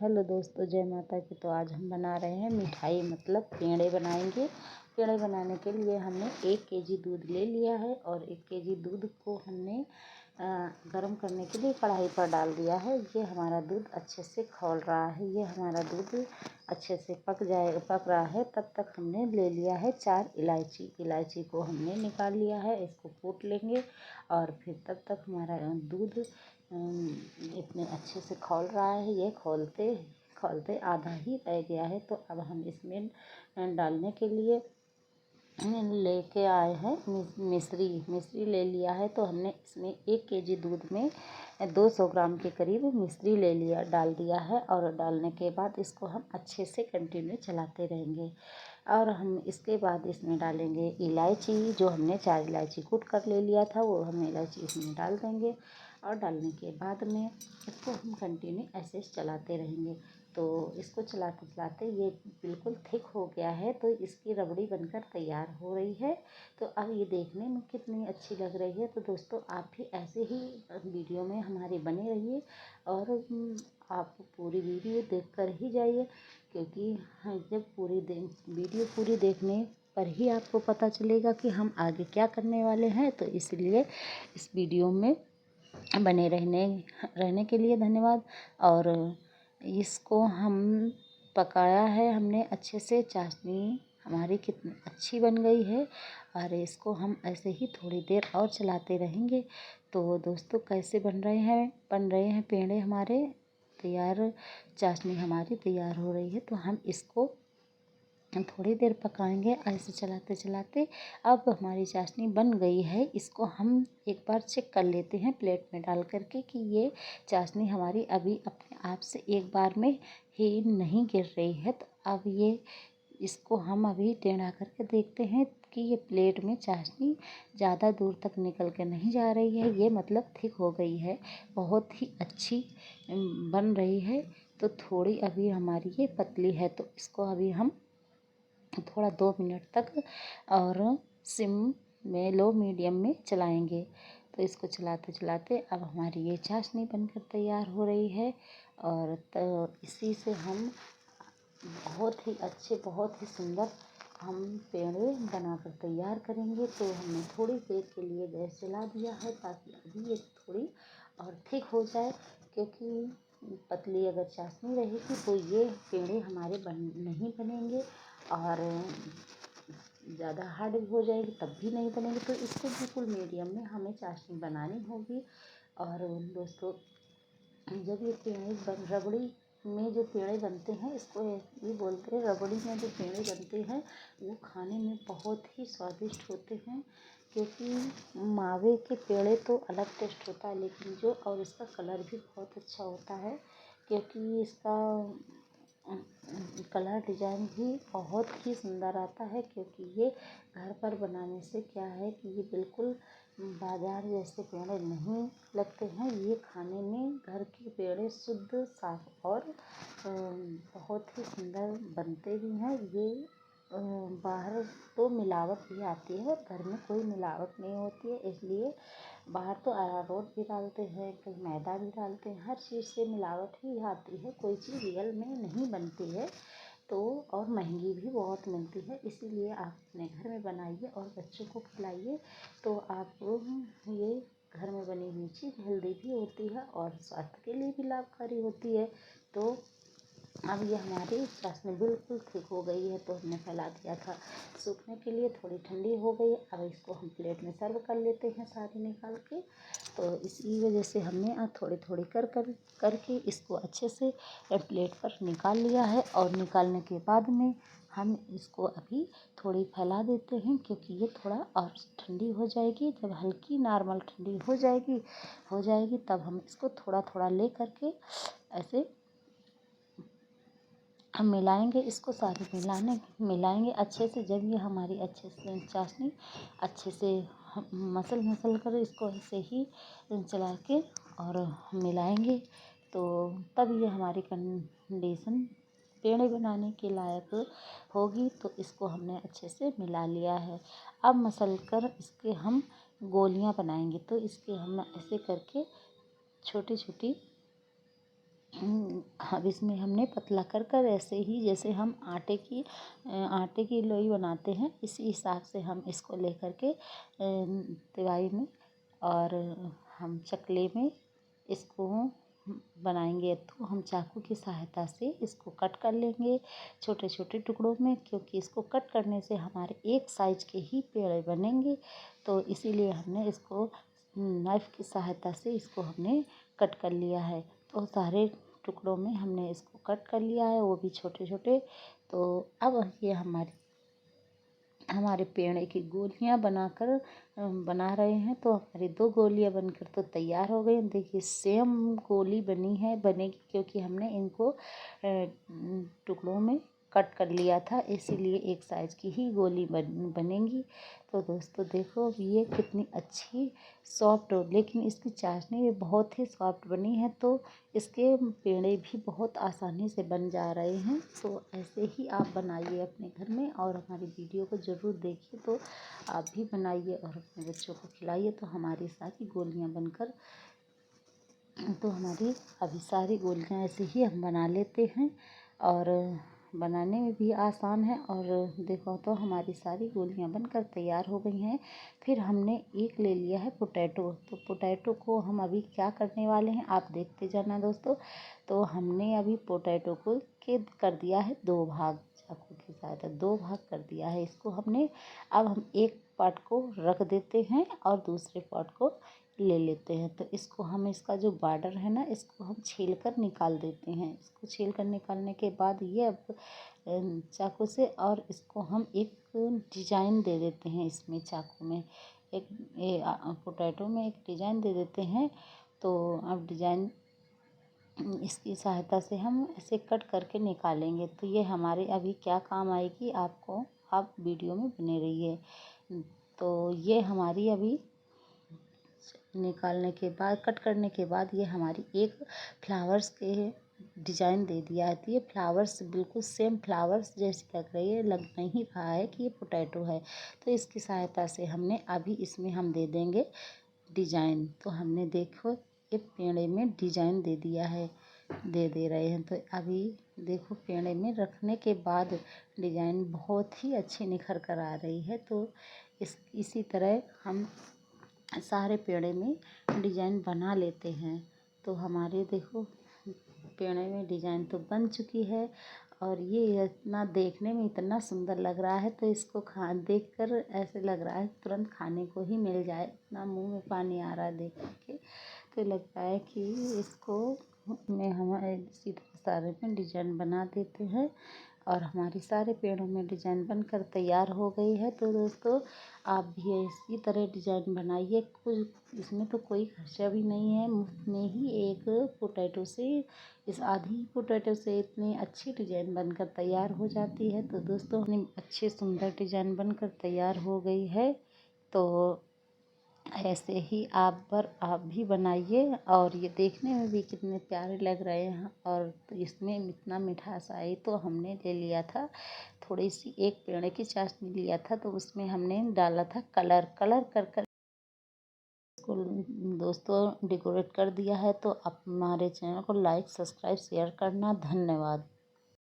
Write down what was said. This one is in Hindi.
हेलो दोस्तों, जय माता की। तो आज हम बना रहे हैं मिठाई, मतलब पेड़े बनाएंगे। पेड़े बनाने के लिए हमने 1 केजी दूध ले लिया है और 1 केजी दूध को हमने गर्म करने के लिए कढ़ाई पर डाल दिया है। ये हमारा दूध अच्छे से खौल रहा है। ये हमारा दूध अच्छे से पक रहा है। तब तक हमने ले लिया है 4 इलायची। इलायची को हमने निकाल लिया है, इसको कूट लेंगे। और फिर तब तक हमारा दूध इतने अच्छे से खौल रहा है। ये खोलते खोलते आधा ही रह गया है। तो अब हम इसमें डालने के लिए लेके आए हैं मिश्री ले लिया है। तो हमने इसमें 1 केजी दूध में 200 ग्राम के करीब मिश्री डाल दिया है। और डालने के बाद इसको हम अच्छे से कंटिन्यू चलाते रहेंगे। और हम इसके बाद इसमें डालेंगे इलायची। जो हमने 4 इलायची कूट कर ले लिया था, वो हम इलायची इसमें डाल देंगे। और डालने के बाद में इसको हम कंटिन्यू ऐसे चलाते रहेंगे। तो इसको चलाते चलाते ये बिल्कुल थिक हो गया है। तो इसकी रबड़ी बनकर तैयार हो रही है। तो अब ये देखने में कितनी अच्छी लग रही है। तो दोस्तों, आप भी ऐसे ही वीडियो में हमारे बने रहिए और आप पूरी वीडियो देख कर ही जाइए, क्योंकि जब वीडियो पूरी देखने पर ही आपको पता चलेगा कि हम आगे क्या करने वाले हैं। तो इसलिए इस वीडियो में बने रहने के लिए धन्यवाद। और इसको हम पकाया है हमने अच्छे से। चाशनी हमारी कितनी अच्छी बन गई है। और इसको हम ऐसे ही थोड़ी देर और चलाते रहेंगे। तो दोस्तों, कैसे बन रहे हैं पेड़े हमारे तैयार। चाशनी हमारी तैयार हो रही है। तो हम इसको थोड़ी देर पकाएंगे ऐसे चलाते चलाते। अब हमारी चाशनी बन गई है। इसको हम एक बार चेक कर लेते हैं प्लेट में डाल करके कि ये चाशनी हमारी अभी अपने आप से एक बार में ही नहीं गिर रही है। तो अब इसको हम अभी टेढ़ा करके देखते हैं कि ये प्लेट में चाशनी ज़्यादा दूर तक निकल के नहीं जा रही है। ये मतलब थिक हो गई है, बहुत ही अच्छी बन रही है। तो थोड़ी अभी हमारी ये पतली है। तो इसको अभी हम थोड़ा 2 मिनट तक और सिम में लो मीडियम में चलाएंगे। तो इसको चलाते चलाते अब हमारी ये चाशनी बनकर तैयार हो रही है। और तो इसी से हम बहुत ही अच्छे, बहुत ही सुंदर हम पेड़े बनाकर तैयार करेंगे। तो हमने थोड़ी देर के लिए गैस जला दिया है, ताकि अभी ये थोड़ी और थिक हो जाए। क्योंकि पतली अगर चाशनी रहेगी तो ये पेड़े हमारे नहीं बनेंगे। और ज़्यादा हार्ड हो जाएगी तब भी नहीं बनेंगे। तो इसको बिल्कुल मीडियम में हमें चाशनी बनानी होगी। और दोस्तों, जब ये रबड़ी में जो पेड़े बनते हैं, इसको ये बोलते हैं, रबड़ी में जो पेड़े बनते हैं वो खाने में बहुत ही स्वादिष्ट होते हैं। क्योंकि मावे के पेड़े तो अलग टेस्ट होता है, लेकिन और इसका कलर भी बहुत अच्छा होता है। क्योंकि इसका कलर डिज़ाइन भी बहुत ही सुंदर आता है। क्योंकि ये घर पर बनाने से क्या है कि ये बिल्कुल बाज़ार जैसे पेड़े नहीं लगते हैं। ये खाने में घर के पेड़े शुद्ध, साफ और बहुत ही सुंदर बनते भी हैं। ये बाहर तो मिलावट भी आती है और घर में कोई मिलावट नहीं होती है। इसलिए बाहर तो अरारोट भी डालते हैं, कहीं मैदा भी डालते हैं। हर चीज़ से मिलावट ही आती है, कोई चीज़ रियल में नहीं बनती है। तो और महंगी भी बहुत मिलती है। इसीलिए आप अपने घर में बनाइए और बच्चों को खिलाइए। तो आप ये घर में बनी हुई चीज़ हेल्दी भी होती है और स्वास्थ्य के लिए भी लाभकारी होती है। तो अब ये हमारी चाशनी बिल्कुल ठीक हो गई है। तो हमने फैला दिया था सूखने के लिए, थोड़ी ठंडी हो गई। अब इसको हम प्लेट में सर्व कर लेते हैं सारी निकाल के। तो इसी वजह से हमने थोड़ी थोड़ी करके इसको अच्छे से प्लेट पर निकाल लिया है। और निकालने के बाद में हम इसको अभी थोड़ी फैला देते हैं, क्योंकि ये थोड़ा और ठंडी हो जाएगी। जब हल्की नॉर्मल ठंडी हो जाएगी तब हम इसको थोड़ा थोड़ा ले करके ऐसे हम मिलाएंगे। इसको सारे मिलाएंगे अच्छे से। जब ये हमारी अच्छे से चाशनी अच्छे से मसल कर इसको ऐसे ही चला के और मिलाएंगे। तो तब ये हमारी कंडीशन पेड़े बनाने के लायक होगी। तो इसको हमने अच्छे से मिला लिया है। अब मसल कर इसके हम गोलियां बनाएंगे। तो इसके हम ऐसे करके छोटी छोटी अब इसमें हमने पतला कर कर ऐसे ही जैसे हम आटे की लोई बनाते हैं, इसी हिसाब से हम इसको लेकर के तवाई में और हम चकले में इसको बनाएंगे। तो हम चाकू की सहायता से इसको कट कर लेंगे छोटे छोटे टुकड़ों में, क्योंकि इसको कट करने से हमारे एक साइज के ही पेड़े बनेंगे। तो इसीलिए हमने इसको नाइफ़ की सहायता से इसको हमने कट कर लिया है। तो सारे टुकड़ों में हमने इसको कट कर लिया है, वो भी छोटे छोटे। तो अब ये हमारे पेड़े की गोलियां बना रहे हैं। तो हमारी 2 गोलियां बनकर तो तैयार हो गई। देखिए सेम गोली बनेगी, क्योंकि हमने इनको टुकड़ों में कट कर लिया था, इसीलिए एक साइज़ की ही गोली बनेंगी। तो दोस्तों देखो ये कितनी अच्छी सॉफ्ट, लेकिन इसकी चाशनी भी बहुत ही सॉफ्ट बनी है। तो इसके पेड़े भी बहुत आसानी से बन जा रहे हैं। तो ऐसे ही आप बनाइए अपने घर में, और हमारी वीडियो को ज़रूर देखिए। तो आप भी बनाइए और अपने बच्चों को खिलाइए। तो हमारी सारी गोलियां बनकर तो हमारी अभी सारी गोलियां ऐसे ही हम बना लेते हैं, और बनाने में भी आसान है। और देखो तो हमारी सारी गोलियां बनकर तैयार हो गई हैं। फिर हमने एक ले लिया है पोटैटो। तो पोटैटो को हम अभी क्या करने वाले हैं आप देखते जाना दोस्तों। तो हमने अभी पोटैटो को कर दिया है 2 भाग, चाकू की सहायता 2 भाग कर दिया है इसको हमने। अब हम एक पार्ट को रख देते हैं और दूसरे पार्ट को ले लेते हैं। तो इसको हम इसका जो बॉर्डर है ना, इसको हम छील कर निकाल देते हैं। इसको छील कर निकालने के बाद ये अब चाकू से, और इसको हम एक डिजाइन दे देते हैं इसमें चाकू में एक पोटैटो में एक डिजाइन दे देते हैं। तो अब डिजाइन इसकी सहायता से हम ऐसे कट करके निकालेंगे। तो ये हमारे अभी क्या काम आएगी आपको, आप वीडियो में बने रहिए। तो ये हमारी अभी निकालने के बाद, कट करने के बाद ये हमारी एक फ्लावर्स के डिजाइन दे दिया है। तो ये फ्लावर्स बिल्कुल सेम फ्लावर्स जैसी लग रही है, लग नहीं रहा है कि ये पोटैटो है। तो इसकी सहायता से हमने अभी इसमें हम दे देंगे डिजाइन। तो हमने देखो ये पेड़े में डिजाइन दे दिया है, दे रहे हैं। तो अभी देखो पेड़े में रखने के बाद डिजाइन बहुत ही अच्छी निखर कर आ रही है। तो इसी तरह हम सारे पेड़े में डिजाइन बना लेते हैं। तो हमारे देखो पेड़े में डिजाइन तो बन चुकी है, और ये इतना देखने में इतना सुंदर लग रहा है। तो इसको देखकर ऐसे लग रहा है तुरंत खाने को ही मिल जाए, इतना मुंह में पानी आ रहा है देख के। तो लगता है कि इसको हम इसी तरह सारे में डिजाइन बना देते हैं, और हमारी सारे पेड़ों में डिजाइन बनकर तैयार हो गई है। तो दोस्तों आप भी इसी तरह डिजाइन बनाइए। कुछ इसमें तो कोई खर्चा भी नहीं है, मुफ्त में ही एक पोटैटो से, इस आधी पोटैटो से इतनी अच्छी डिजाइन बनकर तैयार हो जाती है। तो दोस्तों इतनी अच्छी सुंदर डिजाइन बनकर तैयार हो गई है। तो ऐसे ही आप भी बनाइए, और ये देखने में भी कितने प्यारे लग रहे हैं। और तो इसमें इतना मिठास आई तो हमने ले लिया था थोड़ी सी, एक पेड़े की चाशनी लिया था, तो उसमें हमने डाला था कलर कर कर इसको दोस्तों डेकोरेट कर दिया है। तो आप हमारे चैनल को लाइक सब्सक्राइब शेयर करना। धन्यवाद।